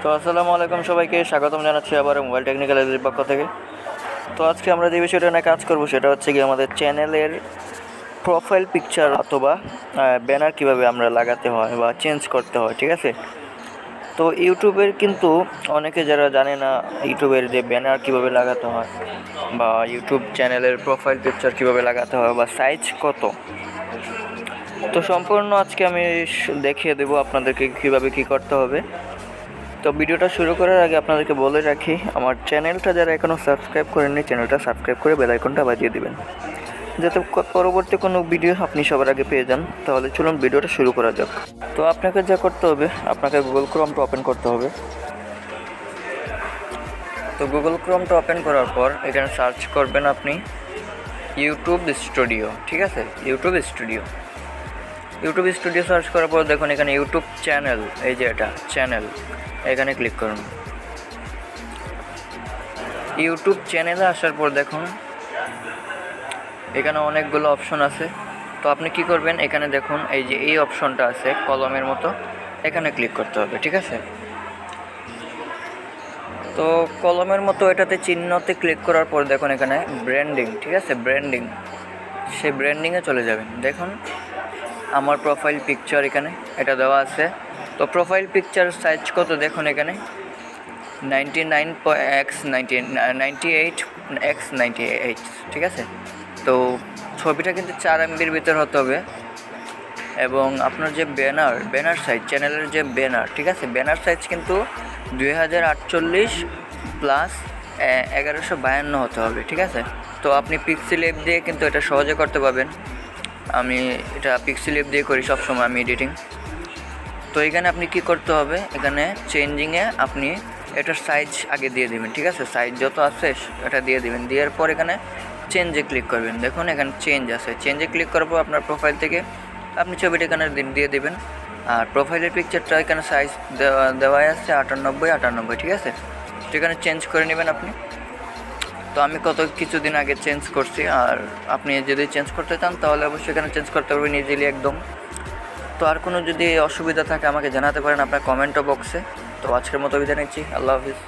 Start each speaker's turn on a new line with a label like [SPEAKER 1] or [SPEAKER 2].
[SPEAKER 1] তো আসসালামু আলাইকুম, সবাইকে স্বাগতম জানাচ্ছি আবার মোবাইল টেকনিক্যাল এর পক্ষ থেকে। তো আজকে আমরা যে বিষয়টা নিয়ে কাজ করব সেটা হচ্ছে কি আমাদের চ্যানেলের প্রোফাইল পিকচার অথবা ব্যানার কিভাবে আমরা লাগাতে হয় বা চেঞ্জ করতে হয়, ঠিক আছে। তো ইউটিউবের কিন্তু অনেকে যারা জানে না ইউটিউবের যে ব্যানার কিভাবে লাগাতে হয় বা ইউটিউব চ্যানেলের প্রোফাইল পিকচার কিভাবে লাগাতে হয় বা সাইজ কত, তো সম্পূর্ণ আজকে আমি দেখিয়ে দেবো আপনাদেরকে কিভাবে কি করতে হবে। তো ভিডিওটা শুরু করার আগে আপনাদেরকে বলে রাখি, আমার চ্যানেলটা যারা এখনও সাবস্ক্রাইব করেননি চ্যানেলটা সাবস্ক্রাইব করে বেল আইকনটা বাজিয়ে দিবেন, যাতে পরবর্তী কোনো ভিডিও আপনি সবার আগে পেয়ে যান। তাহলে চলুন ভিডিওটা শুরু করা যাক। তো আপনাকে যা করতে হবে, আপনাকে গুগল ক্রোমটা ওপেন করতে হবে। তো গুগল ক্রোমটা ওপেন করার পর এখানে সার্চ করবেন আপনি ইউটিউব স্টুডিও, ঠিক আছে। ইউটিউব স্টুডিও সার্চ করার পর দেখুন এখানে ইউটিউব চ্যানেল, এই যে এটা চ্যানেল, এখানে ক্লিক করুন। ইউটিউব চ্যানেলে আসার পর দেখুন এখানে অনেকগুলো অপশন আছে। তো আপনি কি করবেন, এখানে দেখুন এই যে এই অপশনটা আছে কলমের মতো, এখানে ক্লিক করতে হবে, ঠিক আছে। তো কলমের মতো এটাতে চিহ্নতে ক্লিক করার পর দেখুন এখানে ব্র্যান্ডিং, ঠিক আছে, ব্র্যান্ডিং, সেই ব্র্যান্ডিংয়ে চলে যাবেন। দেখুন আমার প্রোফাইল পিকচার এখানে এটা দেওয়া আছে। তো প্রোফাইল পিকচার সাইজ কত দেখুন এখানে 98x98, ঠিক আছে। তো ছবিটা কিন্তু 4 MBর ভিতর হতে হবে। এবং আপনার যে ব্যানার সাইজ, চ্যানেলের যে ব্যানার, ঠিক আছে, ব্যানার সাইজ কিন্তু 2048 প্লাস 1152 হতে হবে, ঠিক আছে। তো আপনি পিক্সেল অ্যাপ দিয়ে কিন্তু এটা সহজে করতে পারবেন। আমি এটা পিক্সেল অ্যাপ দিয়ে করি সবসময় আমি এডিটিং। তো এখানে আপনি কি করতে হবে, এখানে চেঞ্জিংয়ে আপনি এটার সাইজ আগে দিয়ে দেবেন, ঠিক আছে। সাইজ যত আছে এটা দিয়ে দেবেন, দেওয়ার পর এখানে চেঞ্জে ক্লিক করবেন। দেখুন এখানে চেঞ্জ আছে, চেঞ্জে ক্লিক করার পর আপনার প্রোফাইল থেকে আপনি ছবিটা এখানে দিয়ে দেবেন। আর প্রোফাইলের পিকচারটা এখানে সাইজ দেওয়াই আছে 98, ঠিক আছে। তো এখানে চেঞ্জ করে নেবেন আপনি। তো আমি কিছুদিন আগে চেঞ্জ করছি, আর আপনি যদি চেঞ্জ করতে চান তাহলে অবশ্যই এখানে চেঞ্জ করতে পারবেন ইজিলি একদম। তো আর কোনো যদি অসুবিধা থাকে আমাকে জানাতে পারেন আপনার কমেন্ট বক্সে। তো আজকের মতো বিদায় নিচ্ছি, আল্লাহ হাফিজ।